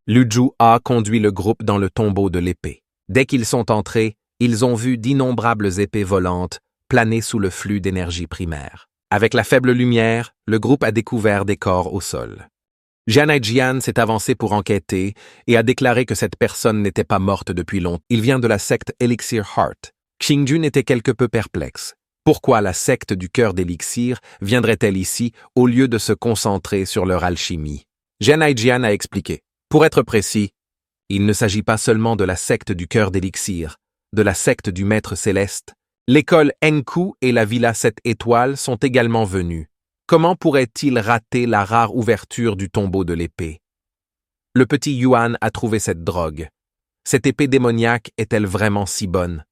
Lu a conduit le groupe dans le tombeau de l'épée. Dès qu'ils sont entrés, ils ont vu d'innombrables épées volantes planer sous le flux d'énergie primaire. Avec la faible lumière, le groupe a découvert des corps au sol. Jian Aijian s'est avancé pour enquêter et a déclaré que cette personne n'était pas morte depuis longtemps. Il vient de la secte Elixir Heart. Qingjun était quelque peu perplexe. Pourquoi la secte du cœur d'Élixir viendrait-elle ici au lieu de se concentrer sur leur alchimie? Jian Aijian a expliqué. Pour être précis, il ne s'agit pas seulement de la secte du cœur d'Élixir, de la secte du Maître Céleste. L'école Enku et la Villa 7 étoiles sont également venus. Comment pourrait-il rater la rare ouverture du tombeau de l'épée? Le petit Yuan a trouvé cette drogue. Cette épée démoniaque est-elle vraiment si bonne?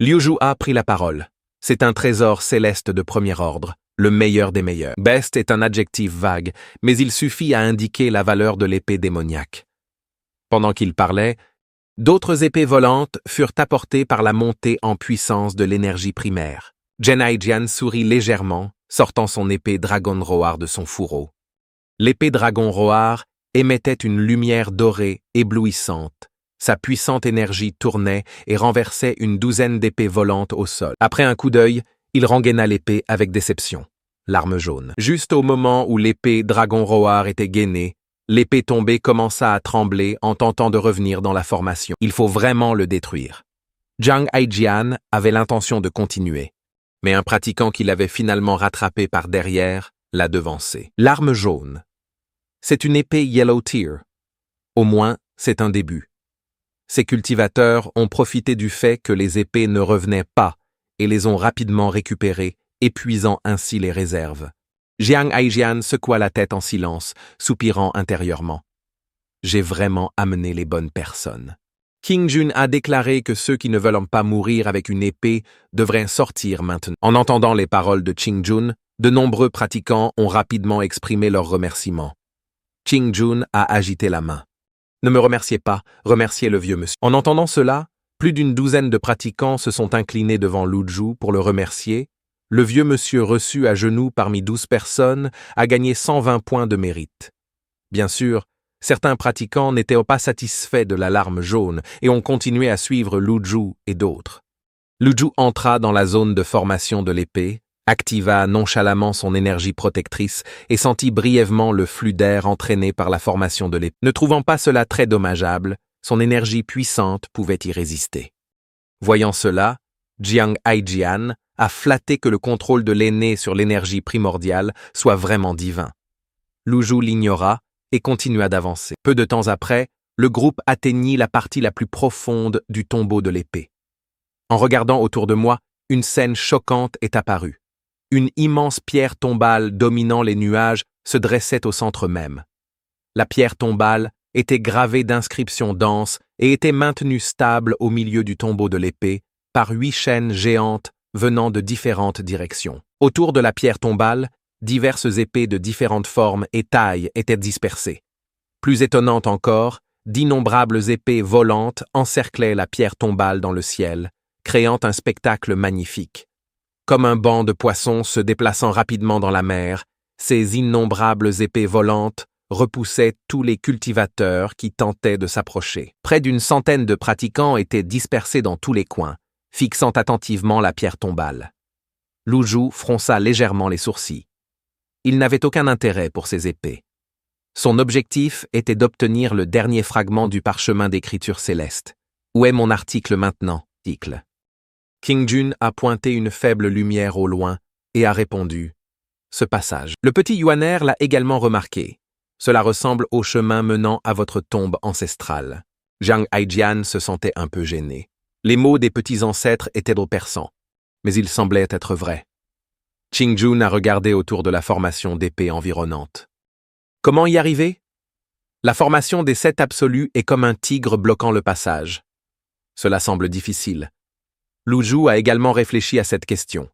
Liu Zhu a pris la parole. C'est un trésor céleste de premier ordre, le meilleur des meilleurs. Best est un adjectif vague, mais il suffit à indiquer la valeur de l'épée démoniaque. Pendant qu'il parlait, d'autres épées volantes furent apportées par la montée en puissance de l'énergie primaire. Jian Aijian sourit légèrement, sortant son épée Dragon Roar de son fourreau. L'épée Dragon Roar émettait une lumière dorée éblouissante. Sa puissante énergie tournait et renversait une douzaine d'épées volantes au sol. Après un coup d'œil, il rengaina l'épée avec déception. L'arme jaune. Juste au moment où l'épée Dragon Roar était gainée, l'épée tombée commença à trembler en tentant de revenir dans la formation. Il faut vraiment le détruire. Jiang Aijian avait l'intention de continuer, mais un pratiquant qui l'avait finalement rattrapé par derrière l'a devancé. L'arme jaune. C'est une épée Yellow Tear. Au moins, c'est un début. Ces cultivateurs ont profité du fait que les épées ne revenaient pas et les ont rapidement récupérées, épuisant ainsi les réserves. Jiang Aijian secoua la tête en silence, soupirant intérieurement. J'ai vraiment amené les bonnes personnes. Qingjun a déclaré que ceux qui ne veulent pas mourir avec une épée devraient sortir maintenant. En entendant les paroles de Qingjun, de nombreux pratiquants ont rapidement exprimé leurs remerciements. Qingjun a agité la main. Ne me remerciez pas, remerciez le vieux monsieur. En entendant cela, plus d'une douzaine de pratiquants se sont inclinés devant Lu Zhu pour le remercier. Le vieux monsieur reçu à genoux parmi 12 personnes a gagné 120 points de mérite. Bien sûr, certains pratiquants n'étaient pas satisfaits de la larme jaune et ont continué à suivre Lu Zhu et d'autres. Lu Zhu entra dans la zone de formation de l'épée, activa nonchalamment son énergie protectrice et sentit brièvement le flux d'air entraîné par la formation de l'épée. Ne trouvant pas cela très dommageable, son énergie puissante pouvait y résister. Voyant cela, Jiang Aijian a flatté que le contrôle de l'aîné sur l'énergie primordiale soit vraiment divin. Lu Zhu l'ignora et continua d'avancer. Peu de temps après, le groupe atteignit la partie la plus profonde du tombeau de l'épée. En regardant autour de moi, une scène choquante est apparue. Une immense pierre tombale dominant les nuages se dressait au centre même. La pierre tombale était gravée d'inscriptions denses et était maintenue stable au milieu du tombeau de l'épée par 8 chaînes géantes venant de différentes directions. Autour de la pierre tombale, diverses épées de différentes formes et tailles étaient dispersées. Plus étonnante encore, d'innombrables épées volantes encerclaient la pierre tombale dans le ciel, créant un spectacle magnifique. Comme un banc de poissons se déplaçant rapidement dans la mer, ces innombrables épées volantes repoussaient tous les cultivateurs qui tentaient de s'approcher. Près d'une centaine de pratiquants étaient dispersés dans tous les coins, fixant attentivement la pierre tombale. Lu Zhu fronça légèrement les sourcils. Il n'avait aucun intérêt pour ces épées. Son objectif était d'obtenir le dernier fragment du parchemin d'écriture céleste. Où est mon article maintenant, article? Qingjun a pointé une faible lumière au loin et a répondu « Ce passage ». Le petit Yuaner l'a également remarqué. Cela ressemble au chemin menant à votre tombe ancestrale. Jiang Aijian se sentait un peu gêné. Les mots des petits ancêtres étaient trop persans, mais ils semblaient être vrais. Qingjun a regardé autour de la formation d'épées environnante. Comment y arriver? La formation des 7 absolus est comme un tigre bloquant le passage. Cela semble difficile. Lu Zhu a également réfléchi à cette question.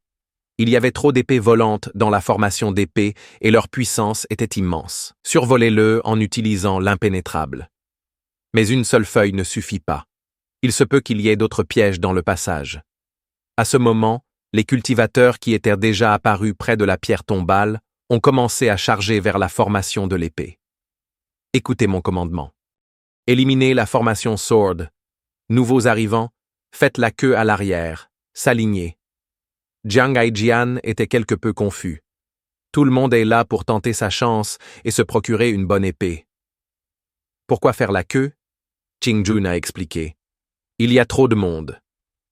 Il y avait trop d'épées volantes dans la formation d'épées et leur puissance était immense. Survolez-le en utilisant l'impénétrable. Mais une seule feuille ne suffit pas. Il se peut qu'il y ait d'autres pièges dans le passage. À ce moment, les cultivateurs qui étaient déjà apparus près de la pierre tombale ont commencé à charger vers la formation de l'épée. Écoutez mon commandement. Éliminez la formation Sword. Nouveaux arrivants, faites la queue à l'arrière, s'aligner. Jiang Aijian était quelque peu confus. Tout le monde est là pour tenter sa chance et se procurer une bonne épée. Pourquoi faire la queue? Qingjun a expliqué. Il y a trop de monde.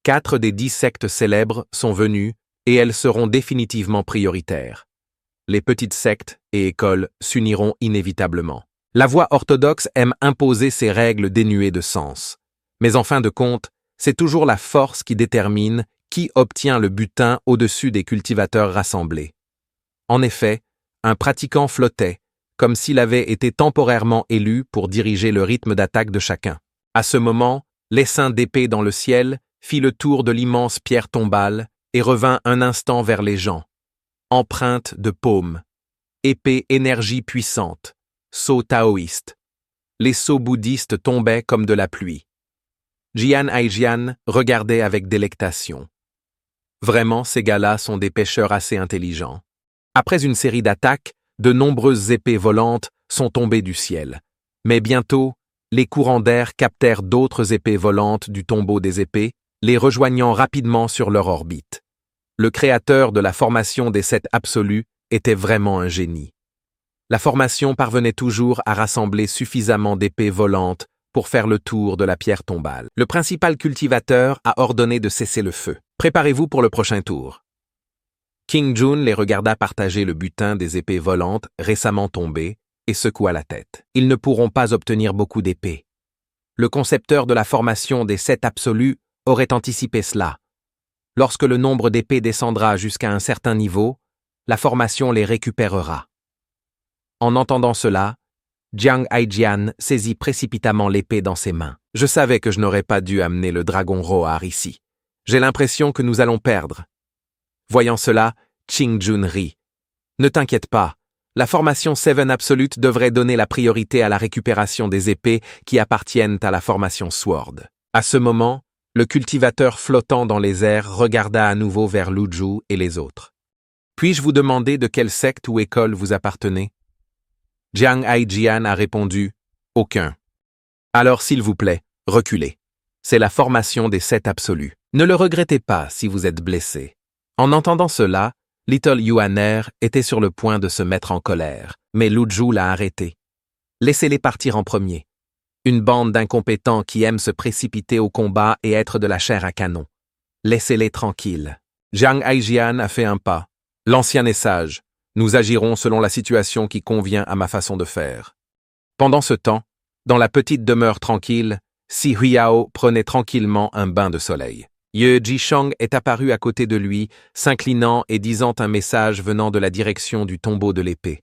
4 des 10 sectes célèbres sont venues et elles seront définitivement prioritaires. Les petites sectes et écoles s'uniront inévitablement. La voie orthodoxe aime imposer ses règles dénuées de sens. Mais en fin de compte, c'est toujours la force qui détermine qui obtient le butin au-dessus des cultivateurs rassemblés. En effet, un pratiquant flottait, comme s'il avait été temporairement élu pour diriger le rythme d'attaque de chacun. À ce moment, l'essaim d'épée dans le ciel fit le tour de l'immense pierre tombale et revint un instant vers les gens. Empreinte de paume, épée énergie puissante, sceau taoïste. Les sceaux bouddhistes tombaient comme de la pluie. Jian Aijian regardait avec délectation. Vraiment, ces gars-là sont des pêcheurs assez intelligents. Après une série d'attaques, de nombreuses épées volantes sont tombées du ciel. Mais bientôt, les courants d'air captèrent d'autres épées volantes du tombeau des épées, les rejoignant rapidement sur leur orbite. Le créateur de la formation des 7 absolus était vraiment un génie. La formation parvenait toujours à rassembler suffisamment d'épées volantes pour faire le tour de la pierre tombale. Le principal cultivateur a ordonné de cesser le feu. Préparez-vous pour le prochain tour. Qingjun les regarda partager le butin des épées volantes récemment tombées et secoua la tête. Ils ne pourront pas obtenir beaucoup d'épées. Le concepteur de la formation des 7 absolus aurait anticipé cela. Lorsque le nombre d'épées descendra jusqu'à un certain niveau, la formation les récupérera. En entendant cela, Jiang Aijian saisit précipitamment l'épée dans ses mains. Je savais que je n'aurais pas dû amener le dragon Roar ici. J'ai l'impression que nous allons perdre. Voyant cela, Qingjun rit. Ne t'inquiète pas, la formation 7 Absolute devrait donner la priorité à la récupération des épées qui appartiennent à la formation Sword. À ce moment, le cultivateur flottant dans les airs regarda à nouveau vers Lu Zhu et les autres. Puis-je vous demander de quelle secte ou école vous appartenez? Jiang Aijian a répondu « Aucun ». Alors s'il vous plaît, reculez. C'est la formation des 7 absolus. Ne le regrettez pas si vous êtes blessé. En entendant cela, Little Yuaner était sur le point de se mettre en colère, mais Lu Zhu l'a arrêté. Laissez-les partir en premier. Une bande d'incompétents qui aiment se précipiter au combat et être de la chair à canon. Laissez-les tranquilles. Jiang Aijian a fait un pas. L'ancien est sage. Nous agirons selon la situation qui convient à ma façon de faire. Pendant ce temps, dans la petite demeure tranquille, Si Huiyao prenait tranquillement un bain de soleil. Ye Jishang est apparu à côté de lui, s'inclinant et disant un message venant de la direction du tombeau de l'épée.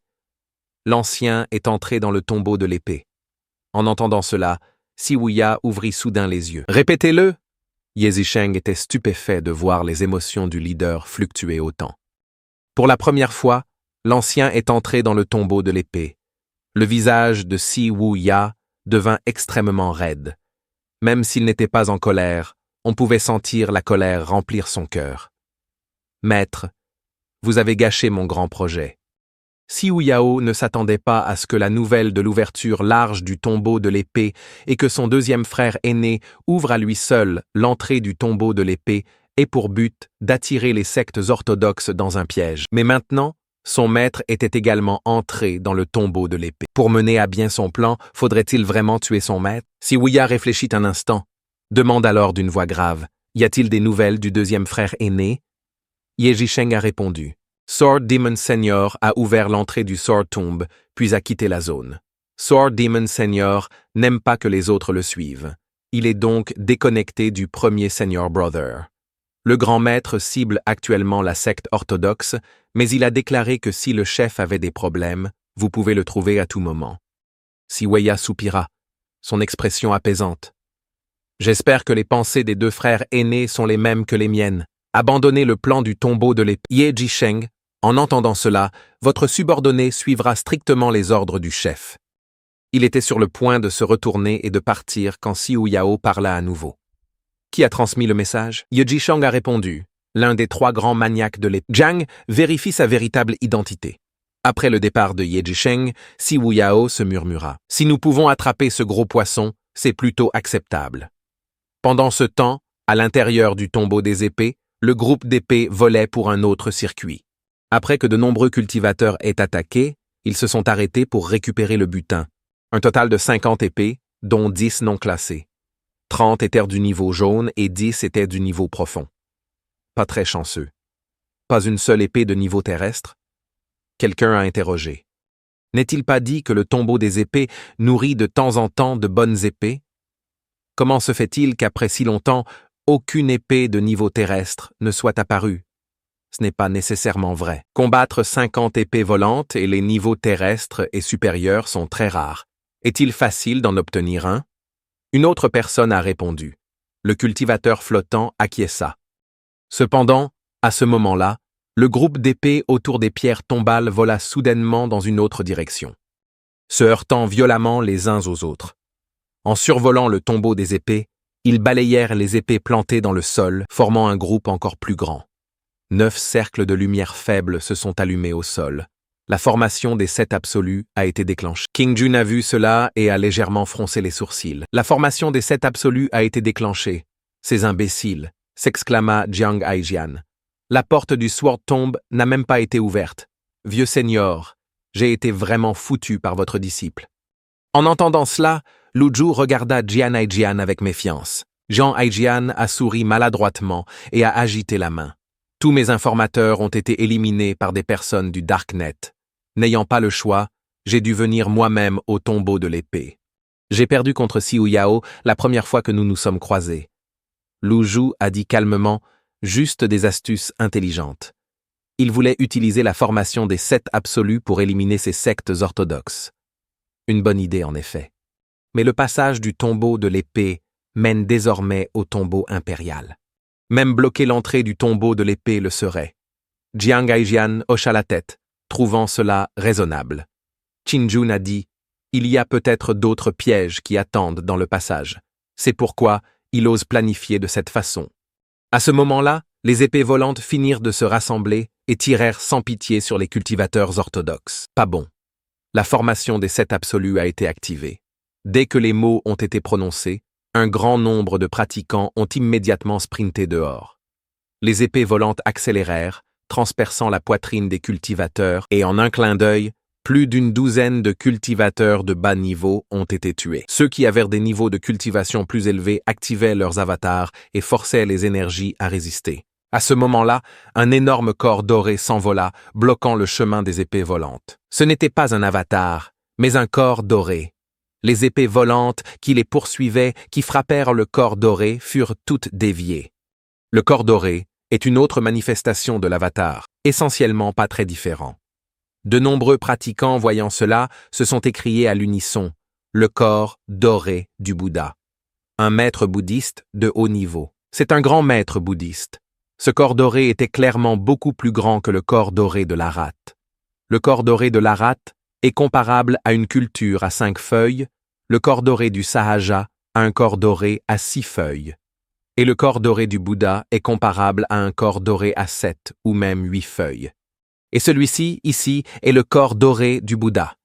L'ancien est entré dans le tombeau de l'épée. En entendant cela, Si Huiya ouvrit soudain les yeux. « Répétez-le » Ye Jishang était stupéfait de voir les émotions du leader fluctuer autant. Pour la première fois, l'ancien est entré dans le tombeau de l'épée. Le visage de Si Huiya devint extrêmement raide. Même s'il n'était pas en colère, on pouvait sentir la colère remplir son cœur. « Maître, vous avez gâché mon grand projet. » Si Huiyao ne s'attendait pas à ce que la nouvelle de l'ouverture large du tombeau de l'épée et que son deuxième frère aîné ouvre à lui seul l'entrée du tombeau de l'épée ait pour but d'attirer les sectes orthodoxes dans un piège. Mais maintenant, son maître était également entré dans le tombeau de l'épée. Pour mener à bien son plan, faudrait-il vraiment tuer son maître? Si Huiya réfléchit un instant, demande alors d'une voix grave, « Y a-t-il des nouvelles du deuxième frère aîné ?» Ye Jisheng a répondu. Sword Demon Senior a ouvert l'entrée du Sword Tomb, puis a quitté la zone. Sword Demon Senior n'aime pas que les autres le suivent. Il est donc déconnecté du premier Senior Brother. Le grand maître cible actuellement la secte orthodoxe, mais il a déclaré que si le chef avait des problèmes, vous pouvez le trouver à tout moment. Si Huiya soupira, son expression apaisante. J'espère que les pensées des 2 frères aînés sont les mêmes que les miennes. Abandonnez le plan du tombeau de l'épée. Ye Jisheng, en entendant cela, votre subordonné suivra strictement les ordres du chef. Il était sur le point de se retourner et de partir quand Si Huiyao parla à nouveau. Qui a transmis le message? Ye Jisheng a répondu, l'un des 3 grands maniaques de l'épée. Jiang vérifie sa véritable identité. Après le départ de Ye Zhisheng, Si Wuyao se murmura. Si nous pouvons attraper ce gros poisson, c'est plutôt acceptable. Pendant ce temps, à l'intérieur du tombeau des épées, le groupe d'épées volait pour un autre circuit. Après que de nombreux cultivateurs aient attaqué, ils se sont arrêtés pour récupérer le butin. Un total de 50 épées, dont 10 non classées. 30 étaient du niveau jaune et 10 étaient du niveau profond. Pas très chanceux. Pas une seule épée de niveau terrestre? Quelqu'un a interrogé. N'est-il pas dit que le tombeau des épées nourrit de temps en temps de bonnes épées? Comment se fait-il qu'après si longtemps, aucune épée de niveau terrestre ne soit apparue? Ce n'est pas nécessairement vrai. Combattre 50 épées volantes et les niveaux terrestres et supérieurs sont très rares. Est-il facile d'en obtenir un? Une autre personne a répondu. Le cultivateur flottant acquiesça. Cependant, à ce moment-là, le groupe d'épées autour des pierres tombales vola soudainement dans une autre direction, se heurtant violemment les uns aux autres. En survolant le tombeau des épées, ils balayèrent les épées plantées dans le sol, formant un groupe encore plus grand. 9 cercles de lumière faibles se sont allumés au sol. La formation des 7 absolus a été déclenchée. King Jun a vu cela et a légèrement froncé les sourcils. La formation des 7 absolus a été déclenchée. Ces imbéciles, s'exclama Jiang Aijian. La porte du Sword Tomb n'a même pas été ouverte. Vieux seigneur, j'ai été vraiment foutu par votre disciple. En entendant cela, Lu Zhu regarda Jian Aijian avec méfiance. Jiang Aijian a souri maladroitement et a agité la main. Tous mes informateurs ont été éliminés par des personnes du Darknet. N'ayant pas le choix, j'ai dû venir moi-même au tombeau de l'épée. J'ai perdu contre Si Wuyao la première fois que nous nous sommes croisés. Lu Zhu a dit calmement, juste des astuces intelligentes. Il voulait utiliser la formation des 7 absolus pour éliminer ces sectes orthodoxes. Une bonne idée en effet. Mais le passage du tombeau de l'épée mène désormais au tombeau impérial. Même bloquer l'entrée du tombeau de l'épée le serait. Jiang Aijian hocha la tête, trouvant cela raisonnable. Qin Jun a dit « Il y a peut-être d'autres pièges qui attendent dans le passage. C'est pourquoi il ose planifier de cette façon. » À ce moment-là, les épées volantes finirent de se rassembler et tirèrent sans pitié sur les cultivateurs orthodoxes. Pas bon. La formation des 7 absolus a été activée. Dès que les mots ont été prononcés, un grand nombre de pratiquants ont immédiatement sprinté dehors. Les épées volantes accélérèrent, transperçant la poitrine des cultivateurs, et en un clin d'œil, plus d'une douzaine de cultivateurs de bas niveau ont été tués. Ceux qui avaient des niveaux de cultivation plus élevés activaient leurs avatars et forçaient les énergies à résister. À ce moment-là, un énorme corps doré s'envola, bloquant le chemin des épées volantes. Ce n'était pas un avatar, mais un corps doré. Les épées volantes qui les poursuivaient, qui frappèrent le corps doré, furent toutes déviées. Le corps doré est une autre manifestation de l'avatar, essentiellement pas très différent. De nombreux pratiquants voyant cela se sont écriés à l'unisson « Le corps doré du Bouddha ». Un maître bouddhiste de haut niveau. C'est un grand maître bouddhiste. Ce corps doré était clairement beaucoup plus grand que le corps doré de l'Arat. Le corps doré de l'Arat est comparable à une culture à 5 feuilles, le corps doré du Sahaja à un corps doré à 6 feuilles. Et le corps doré du Bouddha est comparable à un corps doré à 7 ou même 8 feuilles. Et celui-ci, ici, est le corps doré du Bouddha.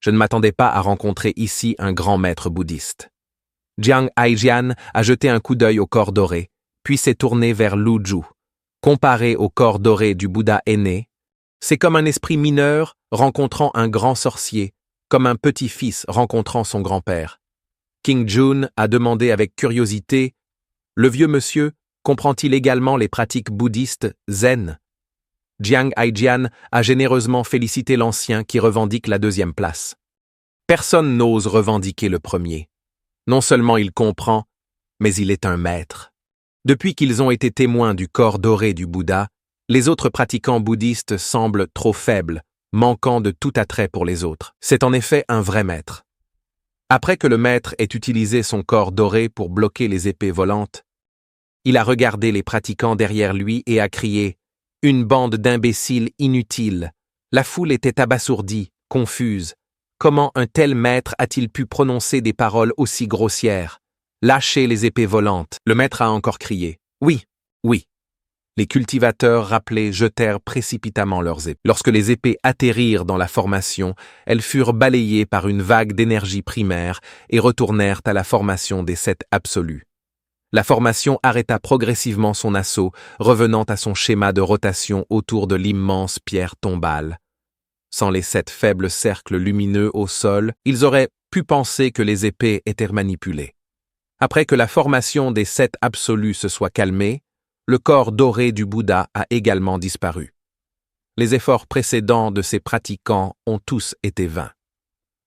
Je ne m'attendais pas à rencontrer ici un grand maître bouddhiste. Jiang Aijian a jeté un coup d'œil au corps doré, puis s'est tourné vers Lu Zhu. Comparé au corps doré du Bouddha aîné, c'est comme un esprit mineur rencontrant un grand sorcier, comme un petit-fils rencontrant son grand-père. King Jun a demandé avec curiosité « Le vieux monsieur comprend-il également les pratiques bouddhistes zen ?» Jiang Aijian a généreusement félicité l'ancien qui revendique la 2e place. Personne n'ose revendiquer le premier. Non seulement il comprend, mais il est un maître. Depuis qu'ils ont été témoins du corps doré du Bouddha, les autres pratiquants bouddhistes semblent trop faibles, manquant de tout attrait pour les autres. C'est en effet un vrai maître. Après que le maître ait utilisé son corps doré pour bloquer les épées volantes, il a regardé les pratiquants derrière lui et a crié « Une bande d'imbéciles inutiles !» La foule était abasourdie, confuse. Comment un tel maître a-t-il pu prononcer des paroles aussi grossières? Lâchez les épées volantes. Le maître a encore crié. Oui, oui. Les cultivateurs rappelés jetèrent précipitamment leurs épées. Lorsque les épées atterrirent dans la formation, elles furent balayées par une vague d'énergie primaire et retournèrent à la formation des 7 absolus. La formation arrêta progressivement son assaut, revenant à son schéma de rotation autour de l'immense pierre tombale. Sans les 7 faibles cercles lumineux au sol, ils auraient pu penser que les épées étaient manipulées. Après que la formation des 7 absolus se soit calmée, le corps doré du Bouddha a également disparu. Les efforts précédents de ces pratiquants ont tous été vains.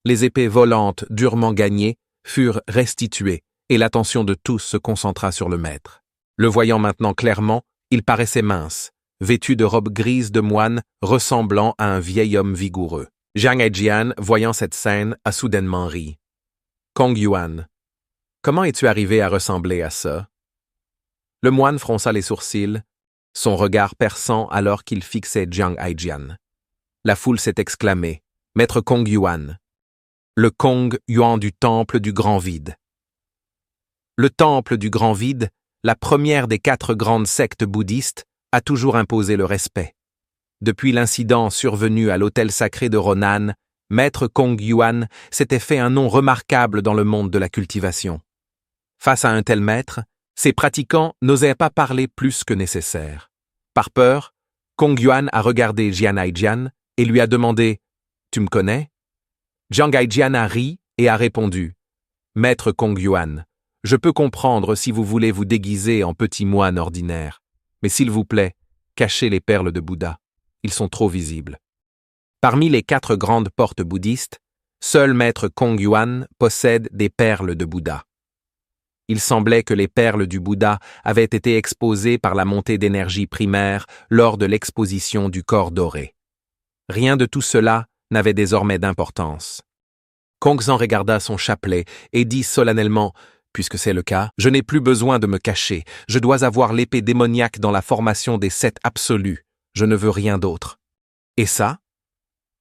Les épées volantes durement gagnées furent restituées et l'attention de tous se concentra sur le maître. Le voyant maintenant clairement, il paraissait mince, vêtu de robe grise de moine ressemblant à un vieil homme vigoureux. Jiang Aijian, voyant cette scène, a soudainement ri. « Kong Yuan, comment es-tu arrivé à ressembler à ça ?» Le moine fronça les sourcils, son regard perçant alors qu'il fixait Jiang Aijian. La foule s'est exclamée « Maître Kong Yuan !» Le Kong Yuan du temple du grand vide. Le temple du grand vide, la première des 4 grandes sectes bouddhistes, a toujours imposé le respect. Depuis l'incident survenu à l'autel sacré de Ronan, Maître Kong Yuan s'était fait un nom remarquable dans le monde de la cultivation. Face à un tel maître, ses pratiquants n'osaient pas parler plus que nécessaire. Par peur, Kong Yuan a regardé Jiang Aijian et lui a demandé « Tu me connais ?» Jiang Aijian a ri et a répondu « Maître Kong Yuan, je peux comprendre si vous voulez vous déguiser en petit moine ordinaire. Mais s'il vous plaît, cachez les perles de Bouddha. Ils sont trop visibles. » Parmi les 4 grandes portes bouddhistes, seul Maître Kong Yuan possède des perles de Bouddha. Il semblait que les perles du Bouddha avaient été exposées par la montée d'énergie primaire lors de l'exposition du corps doré. Rien de tout cela n'avait désormais d'importance. Kongzan regarda son chapelet et dit solennellement « Puisque c'est le cas, je n'ai plus besoin de me cacher. Je dois avoir l'épée démoniaque dans la formation des 7 absolus. Je ne veux rien d'autre. » Et ça?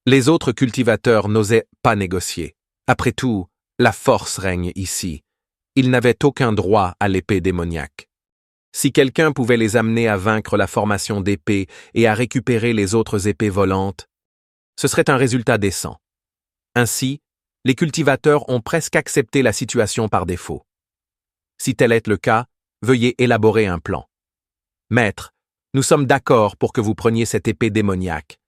Les autres cultivateurs n'osaient pas négocier. Après tout, la force règne ici. Ils n'avaient aucun droit à l'épée démoniaque. Si quelqu'un pouvait les amener à vaincre la formation d'épée et à récupérer les autres épées volantes, ce serait un résultat décent. Ainsi, les cultivateurs ont presque accepté la situation par défaut. Si tel est le cas, veuillez élaborer un plan. Maître, nous sommes d'accord pour que vous preniez cette épée démoniaque,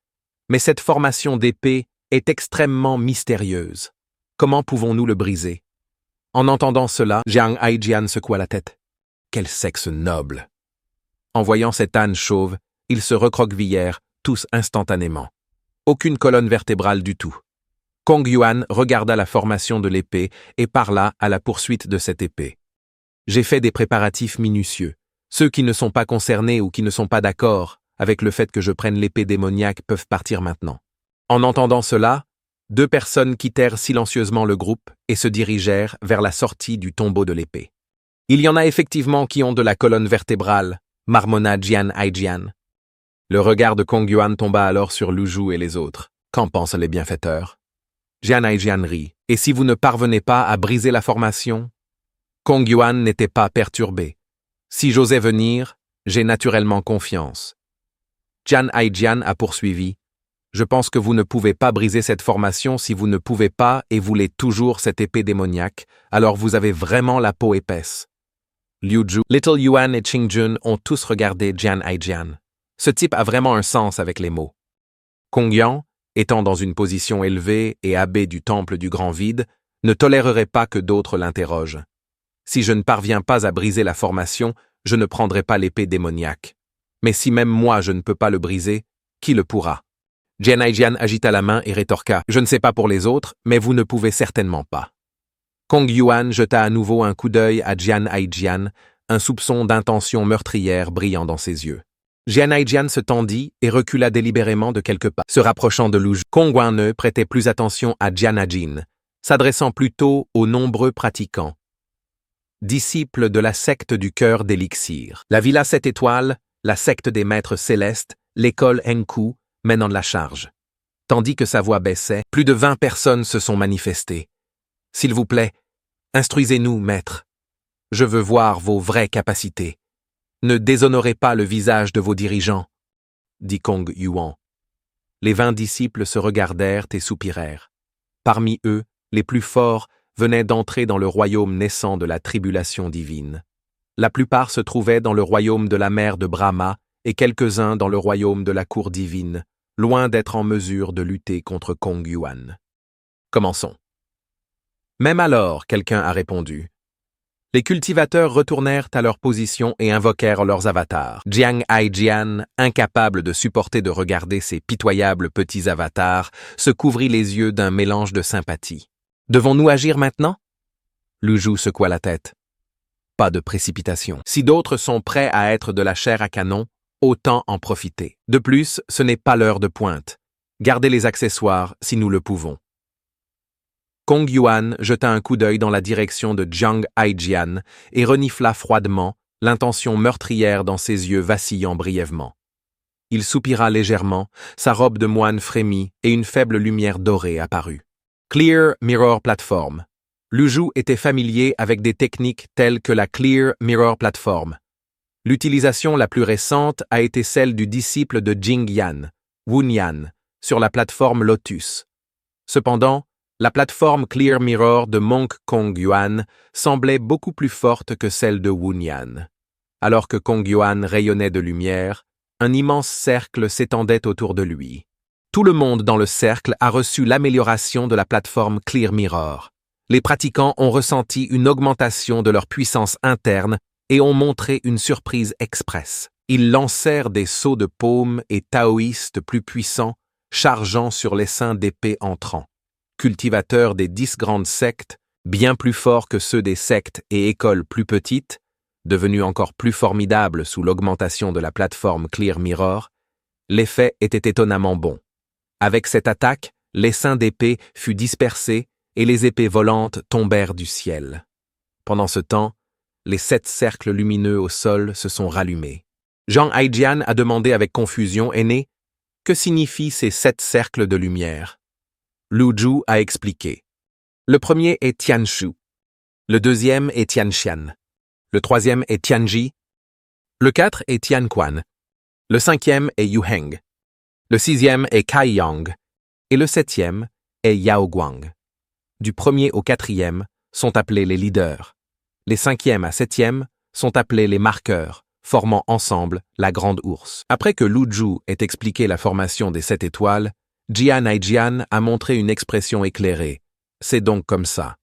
mais cette formation d'épée est extrêmement mystérieuse. Comment pouvons-nous le briser? En entendant cela, Jiang Aijian secoua la tête. Quel sexe noble! En voyant cet âne chauve, ils se recroquevillèrent, tous instantanément. Aucune colonne vertébrale du tout. Kong Yuan regarda la formation de l'épée et parla à la poursuite de cette épée. J'ai fait des préparatifs minutieux. Ceux qui ne sont pas concernés ou qui ne sont pas d'accord avec le fait que je prenne l'épée démoniaque peuvent partir maintenant. En entendant cela, 2 personnes quittèrent silencieusement le groupe et se dirigèrent vers la sortie du tombeau de l'épée. Il y en a effectivement qui ont de la colonne vertébrale, marmonna Jiang Aijian. Le regard de Kong Yuan tomba alors sur Lu Zhu et les autres. Qu'en pensent les bienfaiteurs? Jiang Aijian rit. Et si vous ne parvenez pas à briser la formation? Kong Yuan n'était pas perturbé. Si j'osais venir, j'ai naturellement confiance. Jiang Aijian a poursuivi. Je pense que vous ne pouvez pas briser cette formation si vous ne pouvez pas et voulez toujours cette épée démoniaque, alors vous avez vraiment la peau épaisse. Liu Zhu, Little Yuan et Qingjun ont tous regardé Jiang Aijian. Ce type a vraiment un sens avec les mots. Kong Yuan, étant dans une position élevée et abbé du temple du grand vide, ne tolérerait pas que d'autres l'interrogent. Si je ne parviens pas à briser la formation, je ne prendrai pas l'épée démoniaque. Mais si même moi je ne peux pas le briser, qui le pourra? Jiang Aijian agita la main et rétorqua « Je ne sais pas pour les autres, mais vous ne pouvez certainement pas. » Kong Yuan jeta à nouveau un coup d'œil à Jiang Aijian, un soupçon d'intention meurtrière brillant dans ses yeux. Jiang Aijian se tendit et recula délibérément de quelques pas, se rapprochant de Lu Zhu. Kong Yuan ne prêtait plus attention à Jiang Aijian, s'adressant plutôt aux nombreux pratiquants. Disciples de la secte du cœur d'élixir. La Villa 7 étoiles, la secte des maîtres célestes, l'école Enku, mènent la charge. Tandis que sa voix baissait, plus de 20 personnes se sont manifestées. S'il vous plaît, instruisez-nous, maître. Je veux voir vos vraies capacités. Ne déshonorez pas le visage de vos dirigeants, dit Kong Yuan. Les 20 disciples se regardèrent et soupirèrent. Parmi eux, les plus forts venaient d'entrer dans le royaume naissant de la tribulation divine. La plupart se trouvaient dans le royaume de la mère de Brahma et quelques-uns dans le royaume de la cour divine, loin d'être en mesure de lutter contre Kong Yuan. Commençons. Même alors, quelqu'un a répondu. Les cultivateurs retournèrent à leur position et invoquèrent leurs avatars. Jiang Haijian, incapable de supporter de regarder ces pitoyables petits avatars, se couvrit les yeux d'un mélange de sympathie. Devons-nous agir maintenant? Lu Zhu secoua la tête. Pas de précipitation. Si d'autres sont prêts à être de la chair à canon, autant en profiter. De plus, ce n'est pas l'heure de pointe. Gardez les accessoires si nous le pouvons. Kong Yuan jeta un coup d'œil dans la direction de Jiang Haijian et renifla froidement, l'intention meurtrière dans ses yeux vacillant brièvement. Il soupira légèrement, sa robe de moine frémit et une faible lumière dorée apparut. Clear Mirror Platform. Lu Zhu était familier avec des techniques telles que la Clear Mirror Platform. L'utilisation la plus récente a été celle du disciple de Jing Yan, Wun Yan, sur la plateforme Lotus. Cependant, la plateforme Clear Mirror de Monk Kong Yuan semblait beaucoup plus forte que celle de Wun Yan. Alors que Kong Yuan rayonnait de lumière, un immense cercle s'étendait autour de lui. Tout le monde dans le cercle a reçu l'amélioration de la plateforme Clear Mirror. Les pratiquants ont ressenti une augmentation de leur puissance interne et ont montré une surprise express. Ils lancèrent des sauts de paume et taoïstes plus puissants, chargeant sur l'essaim d'épée entrant. Cultivateurs des 10 grandes sectes, bien plus forts que ceux des sectes et écoles plus petites, devenus encore plus formidables sous l'augmentation de la plateforme Clear Mirror, l'effet était étonnamment bon. Avec cette attaque, l'essaim d'épée fut dispersé et les épées volantes tombèrent du ciel. Pendant ce temps, les 7 cercles lumineux au sol se sont rallumés. Jiang Haijian a demandé avec confusion Aîné, « Que signifient ces 7 cercles de lumière ?» Lu Zhu a expliqué. Le premier est Tianshu. Le deuxième est Tianxian. Le troisième est Tianji. Le 4 est Tianquan. Le 5e est Yuheng. Le 6e est Kaiyang. Et le 7e est Yaoguang. Du 1er au 4e sont appelés les leaders. Les 5e à 7e sont appelés les marqueurs, formant ensemble la grande ours. Après que Lu Zhu ait expliqué la formation des 7 étoiles, Jiang Haijian a montré une expression éclairée. C'est donc comme ça.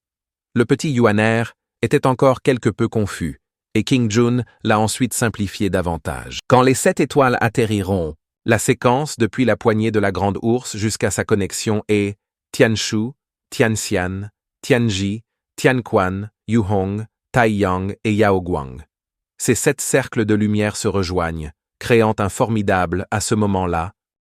Le petit Yuaner était encore quelque peu confus, et King Jun l'a ensuite simplifié davantage. Quand les 7 étoiles atterriront, la séquence depuis la poignée de la grande ours jusqu'à sa connexion est Tianshu, Tianxian, Tianji, Tianquan, Yuhong, Taiyang et Yaoguang. Ces 7 cercles de lumière se rejoignent, créant un formidable, à ce moment-là,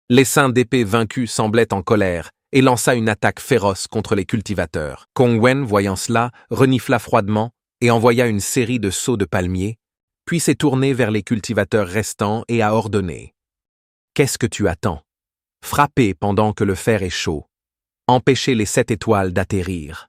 l'essaim d'épée vaincu semblait en colère et lança une attaque féroce contre les cultivateurs. Kong Wen, voyant cela, renifla froidement et envoya une série de sauts de palmiers, puis s'est tourné vers les cultivateurs restants et a ordonné. « Qu'est-ce que tu attends? Frappez pendant que le fer est chaud. Empêchez les 7 étoiles d'atterrir. »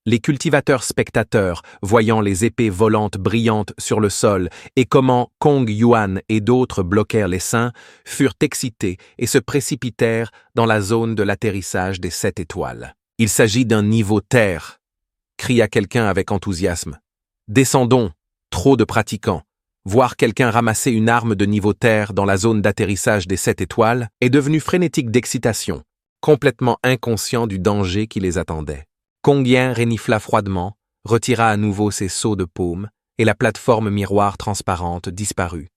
Les cultivateurs spectateurs, voyant les épées volantes brillantes sur le sol et comment Kong Yuan et d'autres bloquèrent l'essaim, furent excités et se précipitèrent dans la zone de l'atterrissage des 7 étoiles. « Il s'agit d'un niveau terre !» cria quelqu'un avec enthousiasme. « Descendons, trop de pratiquants. » Voir quelqu'un ramasser une arme de niveau terre dans la zone d'atterrissage des 7 étoiles est devenu frénétique d'excitation, complètement inconscient du danger qui les attendait. Kong Yan renifla froidement, retira à nouveau ses sauts de paume et la plateforme miroir transparente disparut,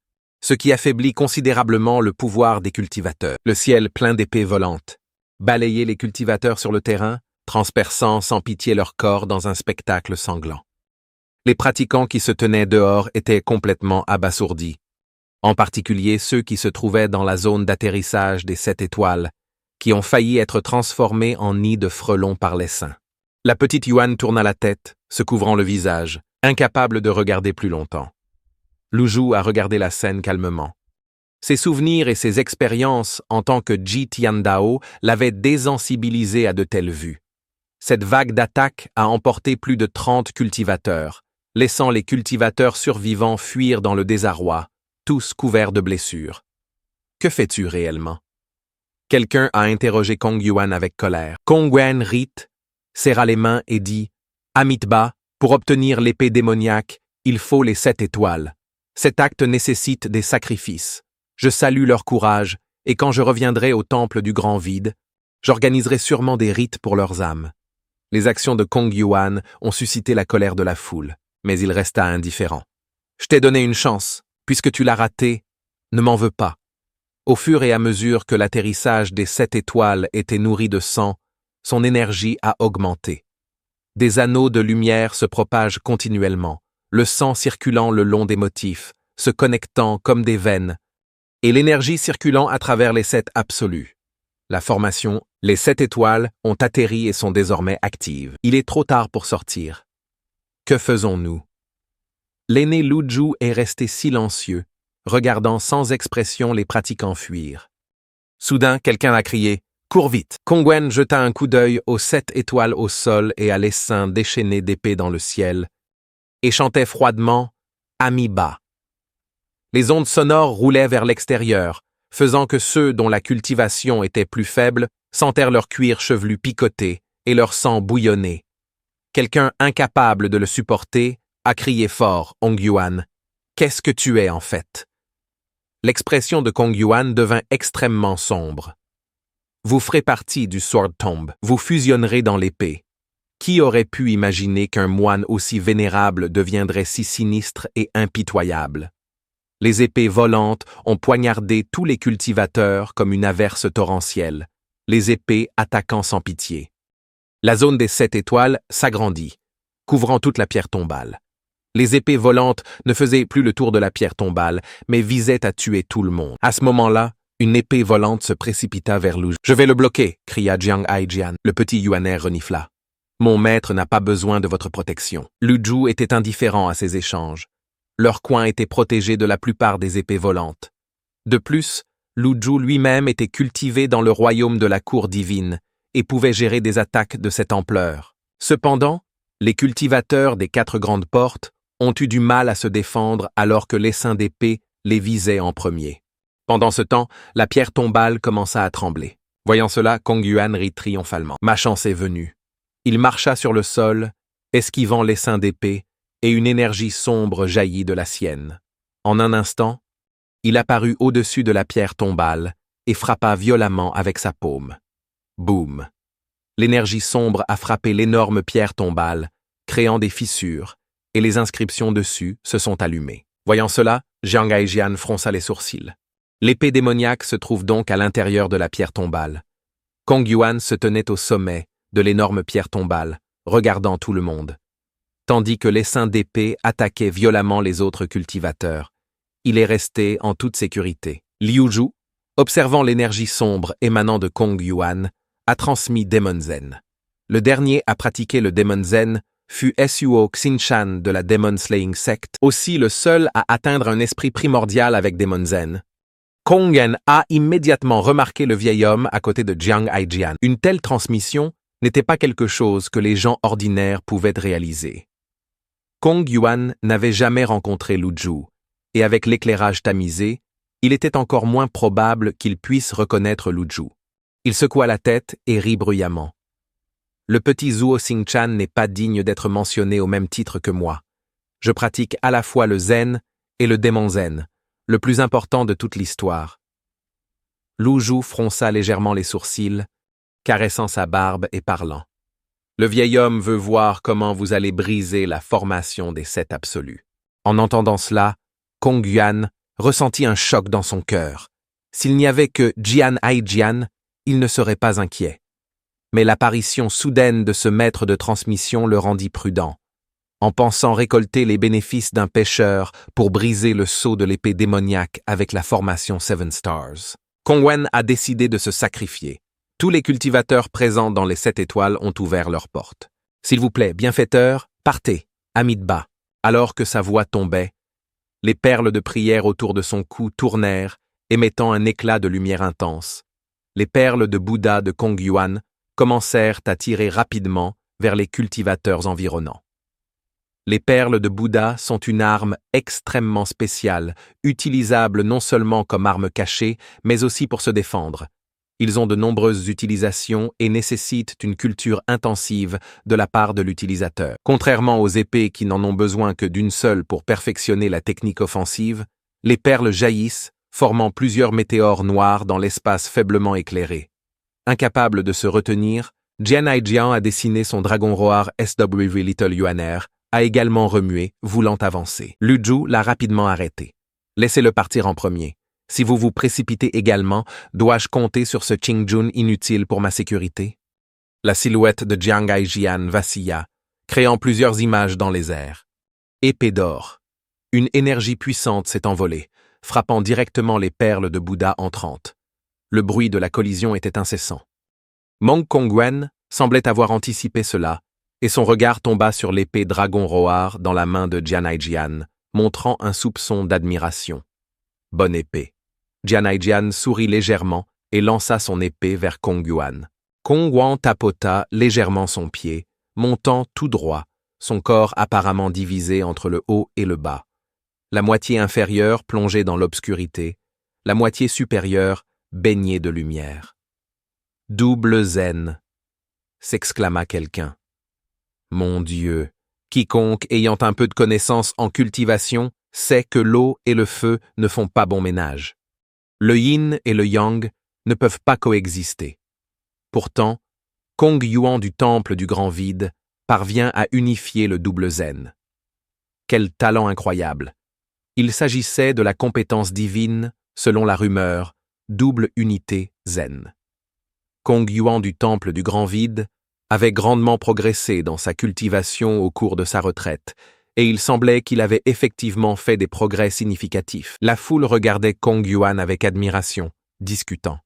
ce qui affaiblit considérablement le pouvoir des cultivateurs. Le ciel plein d'épées volantes balayait les cultivateurs sur le terrain, transperçant sans pitié leur corps dans un spectacle sanglant. Les pratiquants qui se tenaient dehors étaient complètement abasourdis, en particulier ceux qui se trouvaient dans la zone d'atterrissage des 7 étoiles, qui ont failli être transformés en nids de frelons par l'essaim. La petite Yuan tourna la tête, se couvrant le visage, incapable de regarder plus longtemps. Lu Zhu a regardé la scène calmement. Ses souvenirs et ses expériences en tant que Ji Tiandao l'avaient désensibilisé à de telles vues. Cette vague d'attaque a emporté plus de 30 cultivateurs, laissant les cultivateurs survivants fuir dans le désarroi, tous couverts de blessures. Que fais-tu réellement? Quelqu'un a interrogé Kong Yuan avec colère. Kong Yuan rit, serra les mains et dit « Amitabha, pour obtenir l'épée démoniaque, il faut les 7 étoiles. Cet acte nécessite des sacrifices. Je salue leur courage, et quand je reviendrai au temple du grand vide, j'organiserai sûrement des rites pour leurs âmes. » Les actions de Kong Yuan ont suscité la colère de la foule, mais il resta indifférent. « Je t'ai donné une chance. Puisque tu l'as ratée, ne m'en veux pas. » Au fur et à mesure que l'atterrissage des 7 étoiles était nourri de sang, son énergie a augmenté. Des anneaux de lumière se propagent continuellement, le sang circulant le long des motifs, se connectant comme des veines, et l'énergie circulant à travers les 7 absolus. La formation, les 7 étoiles, ont atterri et sont désormais actives. Il est trop tard pour sortir. Que faisons-nous? L'aîné Lu Zhu est resté silencieux, regardant sans expression les pratiquants fuir. Soudain, quelqu'un a crié « Cours vite !» Kong Yuan jeta un coup d'œil aux 7 étoiles au sol et à l'essaim déchaîné d'épées dans le ciel, et chantait froidement « Amitabha ». Les ondes sonores roulaient vers l'extérieur, faisant que ceux dont la cultivation était plus faible sentèrent leur cuir chevelu picoter et leur sang bouillonner. Quelqu'un incapable de le supporter a crié fort « Kong Yuan, qu'est-ce que tu es en fait ?» L'expression de Kong Yuan devint extrêmement sombre. « Vous ferez partie du Sword Tomb, vous fusionnerez dans l'épée. Qui aurait pu imaginer qu'un moine aussi vénérable deviendrait si sinistre et impitoyable? Les épées volantes ont poignardé tous les cultivateurs comme une averse torrentielle, les épées attaquant sans pitié. La zone des 7 étoiles s'agrandit, couvrant toute la pierre tombale. Les épées volantes ne faisaient plus le tour de la pierre tombale, mais visaient à tuer tout le monde. À ce moment-là, une épée volante se précipita vers Lu Zhu. « Je vais le bloquer !» cria Jiang Aijian. Le petit Yuanais renifla. « Mon maître n'a pas besoin de votre protection. » Lu Zhu était indifférent à ces échanges. Leur coin était protégé de la plupart des épées volantes. De plus, Lu Zhu lui-même était cultivé dans le royaume de la cour divine et pouvait gérer des attaques de cette ampleur. Cependant, les cultivateurs des 4 grandes portes ont eu du mal à se défendre alors que l'essaim d'épée les visait en premier. Pendant ce temps, la pierre tombale commença à trembler. Voyant cela, Kong Yuan rit triomphalement. « Ma chance est venue. » Il marcha sur le sol, esquivant l'essaim d'épée, et une énergie sombre jaillit de la sienne. En un instant, il apparut au-dessus de la pierre tombale et frappa violemment avec sa paume. Boum! L'énergie sombre a frappé l'énorme pierre tombale, créant des fissures, et les inscriptions dessus se sont allumées. Voyant cela, Jiang Aijian fronça les sourcils. L'épée démoniaque se trouve donc à l'intérieur de la pierre tombale. Kong Yuan se tenait au sommet de l'énorme pierre tombale, regardant tout le monde. Tandis que l'essaim d'épée attaquait violemment les autres cultivateurs, il est resté en toute sécurité. Liu Zhu, observant l'énergie sombre émanant de Kong Yuan, a transmis Demon Zen. Le dernier à pratiquer le Demon Zen fut Suo Xinshan de la Demon Slaying Sect, aussi le seul à atteindre un esprit primordial avec Demon Zen. Kong Yuan a immédiatement remarqué le vieil homme à côté de Jiang Aijian. Une telle transmission n'était pas quelque chose que les gens ordinaires pouvaient réaliser. Kong Yuan n'avait jamais rencontré Lu Zhu, et avec l'éclairage tamisé, il était encore moins probable qu'il puisse reconnaître Lu Zhu. Il secoua la tête et rit bruyamment. Le petit Zuo Xingchan n'est pas digne d'être mentionné au même titre que moi. Je pratique à la fois le Zen et le Démon Zen, le plus important de toute l'histoire. Lu Zhu fronça légèrement les sourcils, caressant sa barbe et parlant. Le vieil homme veut voir comment vous allez briser la formation des 7 absolus. En entendant cela, Kong Yuan ressentit un choc dans son cœur. S'il n'y avait que Jian Aijian, il ne serait pas inquiet. Mais l'apparition soudaine de ce maître de transmission le rendit prudent. En pensant récolter les bénéfices d'un pêcheur pour briser le sceau de l'épée démoniaque avec la formation Seven Stars, Kong Yuan a décidé de se sacrifier. Tous les cultivateurs présents dans les 7 étoiles ont ouvert leurs portes. « S'il vous plaît, bienfaiteur, partez, Amitabha. » Alors que sa voix tombait, les perles de prière autour de son cou tournèrent, émettant un éclat de lumière intense. Les perles de Bouddha de Kong Yuan commencèrent à tirer rapidement vers les cultivateurs environnants. Les perles de Bouddha sont une arme extrêmement spéciale, utilisable non seulement comme arme cachée, mais aussi pour se défendre. Ils ont de nombreuses utilisations et nécessitent une culture intensive de la part de l'utilisateur. Contrairement aux épées qui n'en ont besoin que d'une seule pour perfectionner la technique offensive, les perles jaillissent, formant plusieurs météores noirs dans l'espace faiblement éclairé. Incapable de se retenir, Jian Aijian a dessiné son dragon roar SW Little Yuaner, a également remué, voulant avancer. Lu Zhu l'a rapidement arrêté. Laissez-le partir en premier. Si vous vous précipitez également, dois-je compter sur ce Qingjun inutile pour ma sécurité? La silhouette de Jiang Aijian vacilla, créant plusieurs images dans les airs. Épée d'or. Une énergie puissante s'est envolée, frappant directement les perles de Bouddha entrantes. Le bruit de la collision était incessant. Meng Kongwen semblait avoir anticipé cela, et son regard tomba sur l'épée Dragon Roar dans la main de Jian Aijian, montrant un soupçon d'admiration. Bonne épée. Jian Aijian sourit légèrement et lança son épée vers Kong Yuan. Kong Yuan tapota légèrement son pied, montant tout droit, son corps apparemment divisé entre le haut et le bas. La moitié inférieure plongée dans l'obscurité, la moitié supérieure baignée de lumière. Double zen, s'exclama quelqu'un. Mon Dieu, quiconque ayant un peu de connaissance en cultivation sait que l'eau et le feu ne font pas bon ménage. Le yin et le yang ne peuvent pas coexister. Pourtant, Kong Yuan du temple du grand vide parvient à unifier le double zen. Quel talent incroyable! Il s'agissait de la compétence divine, selon la rumeur, double unité zen. Kong Yuan du temple du grand vide avait grandement progressé dans sa cultivation au cours de sa retraite, et il semblait qu'il avait effectivement fait des progrès significatifs. La foule regardait Kong Yuan avec admiration, discutant.